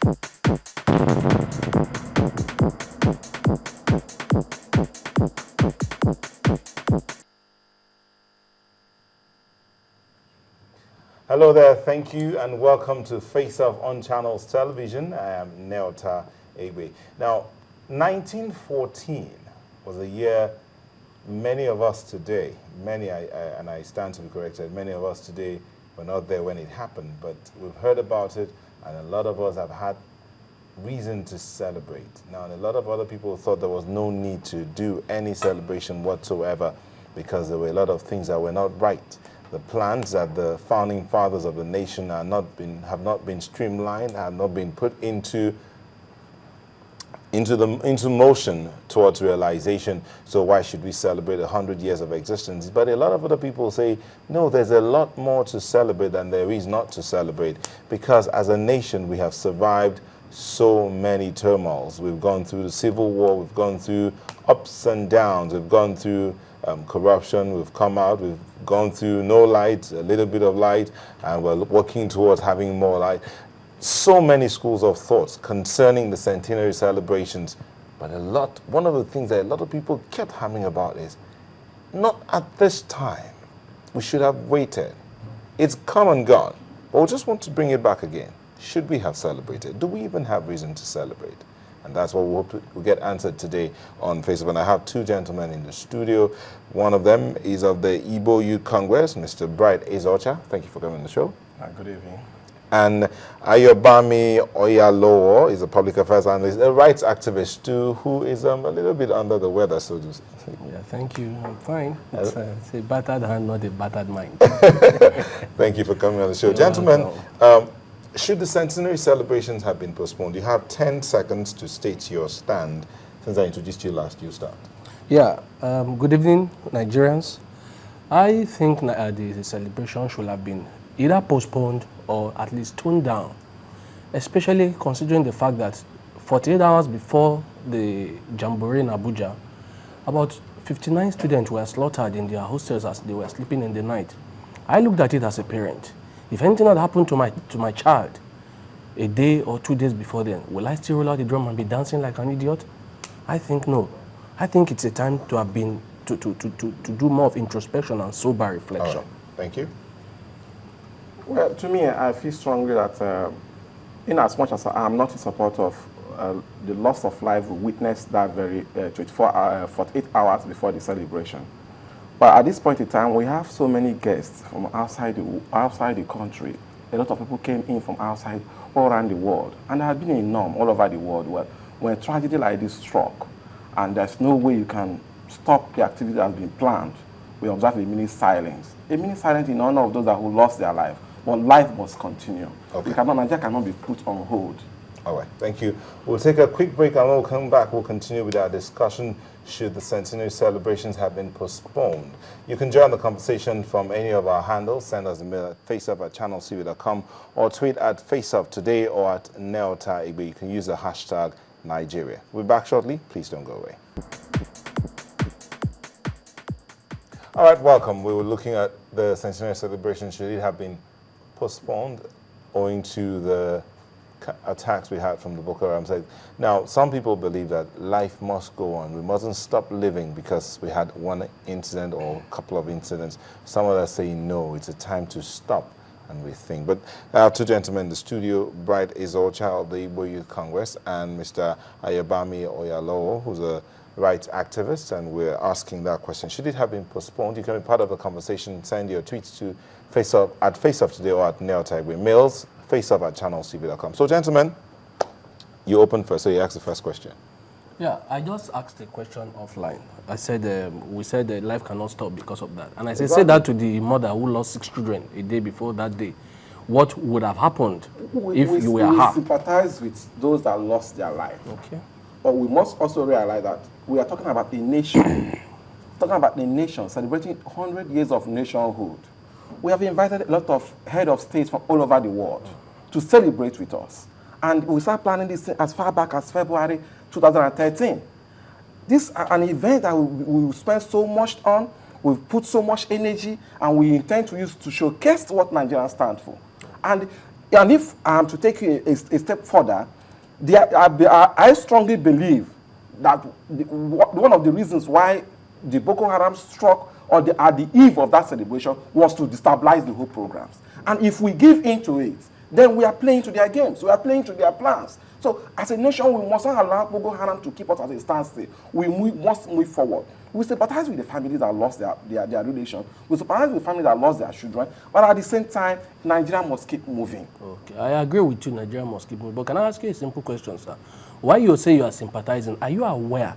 Hello there, thank you, and welcome to Face Off on Channels Television. I am Celebration-Igbo. Now, 1914 was a year many of us today, and I stand to be corrected, many of us today were not there when it happened, but we've heard about it, and a lot of us have had reason to celebrate. Now, and a lot of other people thought there was no need to do any celebration whatsoever because there were a lot of things that were not right. The plans that the founding fathers of the nation have not been streamlined, have not been put into motion towards realization. So why should we celebrate 100 years of existence? But a lot of other people say, no, there's a lot more to celebrate than there is not to celebrate, because as a nation we have survived so many turmoils. We've gone through the Civil War, we've gone through ups and downs, we've gone through corruption, we've come out, we've gone through no light, a little bit of light, and we're working towards having more light. So many schools of thoughts concerning the centenary celebrations, but one of the things that a lot of people kept hammering about is, not at this time. We should have waited. It's come and gone, but we just want to bring it back again. Should we have celebrated? Do we even have reason to celebrate? And that's what we hope we'll get answered today on Facebook. And I have two gentlemen in the studio. One of them is of the Igbo Youth Congress, Mr. Bright Ezocha. Thank you for coming on the show. Good evening. And Ayobami Oyalowo is a public affairs analyst, a rights activist too, who is a little bit under the weather, so to say. Yeah, thank you. I'm fine. It's a battered hand, not a battered mind. Thank you for coming on the show. You're Gentlemen, should the centenary celebrations have been postponed? You have 10 seconds to state your stand. Since I introduced you last, you start. Yeah, good evening, Nigerians. I think the celebration should have been either postponed or at least toned down, especially considering the fact that 48 hours before the Jamboree in Abuja, about 59 students were slaughtered in their hostels as they were sleeping in the night. I looked at it as a parent. If anything had happened to my child a day or 2 days before then, will I still roll out the drum and be dancing like an idiot? I think no. I think it's a time to have been to do more of introspection and sober reflection. All right. Thank you. Well, to me, I feel strongly that in as much as I am not in support of the loss of life we witnessed that very 48 hours before the celebration. But at this point in time, we have so many guests from outside the country. A lot of people came in from outside, all around the world. And there has been a norm all over the world where when a tragedy like this struck, and there's no way you can stop the activity that has been planned, we observe a minute silence. A minute silence in honor of those who lost their life. But life must continue. Okay. Nigeria cannot be put on hold. All right, thank you. We'll take a quick break and when we'll come back, we'll continue with our discussion. Should the centenary celebrations have been postponed? You can join the conversation from any of our handles. Send us a mail at faceoff@channelcv.com or tweet at faceofftoday or at Celebration-Igbo. You can use the hashtag Nigeria. We'll be back shortly. Please don't go away. All right, welcome. We were looking at the centenary celebration. Should it have been postponed owing to the attacks we had from the Boko Haram side? Now, some people believe that life must go on. We mustn't stop living because we had one incident or a couple of incidents. Some others say no, it's a time to stop and rethink. But I have two gentlemen in the studio, Bright Ezocha of the Igbo Youth Congress and Mr. Ayobami Oyalowo, who's a rights activist, and we're asking that question. Should it have been postponed? You can be part of the conversation. Send your tweets to faceoff at faceoff today or at Celebration-Igbo. Mails, faceoff@channelcv.com. So, gentlemen, you open first, so you ask the first question. Yeah, I just asked a question offline. I said, we said that life cannot stop because of that. And I said, Exactly. Say that to the mother who lost 6 children a day before that day. What would have happened if you were her? We sympathize with those that lost their life. Okay. But we must also realize that we are talking about a nation. Talking about the nation, celebrating 100 years of nationhood. We have invited a lot of head of states from all over the world to celebrate with us. And we started planning this as far back as February 2013. This is an event that we spend so much on, we've put so much energy, and we intend to use to showcase what Nigerians stand for. And And if I am to take a step further, I strongly believe that one of the reasons why the Boko Haram struck at the eve of that celebration was to destabilize the whole programs. And if we give into it, then we are playing to their games. We are playing to their plans. So as a nation, we mustn't allow Boko Haram to keep us at a standstill. We must move forward. We sympathize with the families that lost their relation. We sympathize with the families that lost their children. But at the same time, Nigeria must keep moving. Okay, I agree with you, Nigeria must keep moving. But can I ask you a simple question, sir? Why you say you are sympathizing? Are you aware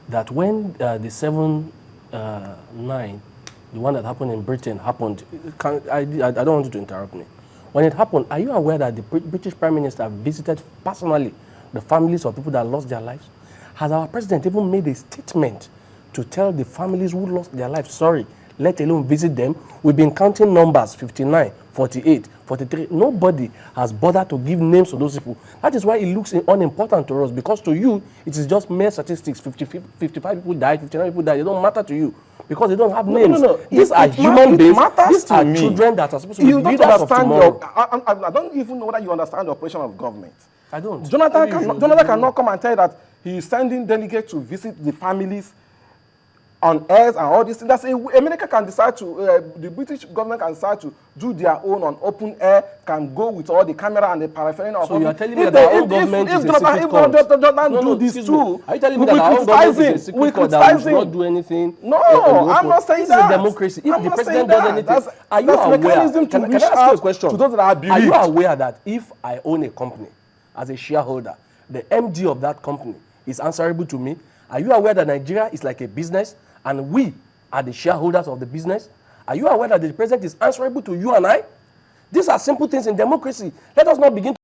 that when the 7-9, the one that happened in Britain, happened, I don't want you to interrupt me. When it happened, are you aware that the British Prime Minister visited personally the families of people that lost their lives? Has our president even made a statement to tell the families who lost their lives, sorry, let alone visit them? We've been counting numbers, 59, 48, 43. Nobody has bothered to give names to those people. That is why it looks unimportant to us, because to you, it is just mere statistics. 55 people died, 59 people died. They don't matter to you, because they don't have names. No. These are human beings. These are children that are supposed to be leaders of tomorrow. I don't even know whether you understand the operation of government. I don't. Jonathan cannot come and tell you that he is sending delegates to visit the families on airs and all this. That's America can decide to, the British government can decide to do their own on open air, can go with all the camera and the paraphernalia. So you are telling me that our own government is a secret cult? No, this too. Are you telling me that our own government is a secret cult that we should not do anything? No, I'm not saying that. This is democracy. If the president does anything, are you aware? Can I ask you a question? To those that are believed. Are you aware that if I own a company as a shareholder, the MD of that company is answerable to me? Are you aware that Nigeria is like a business and we are the shareholders of the business? Are you aware that the president is answerable to you and I? These are simple things in democracy. Let us not begin to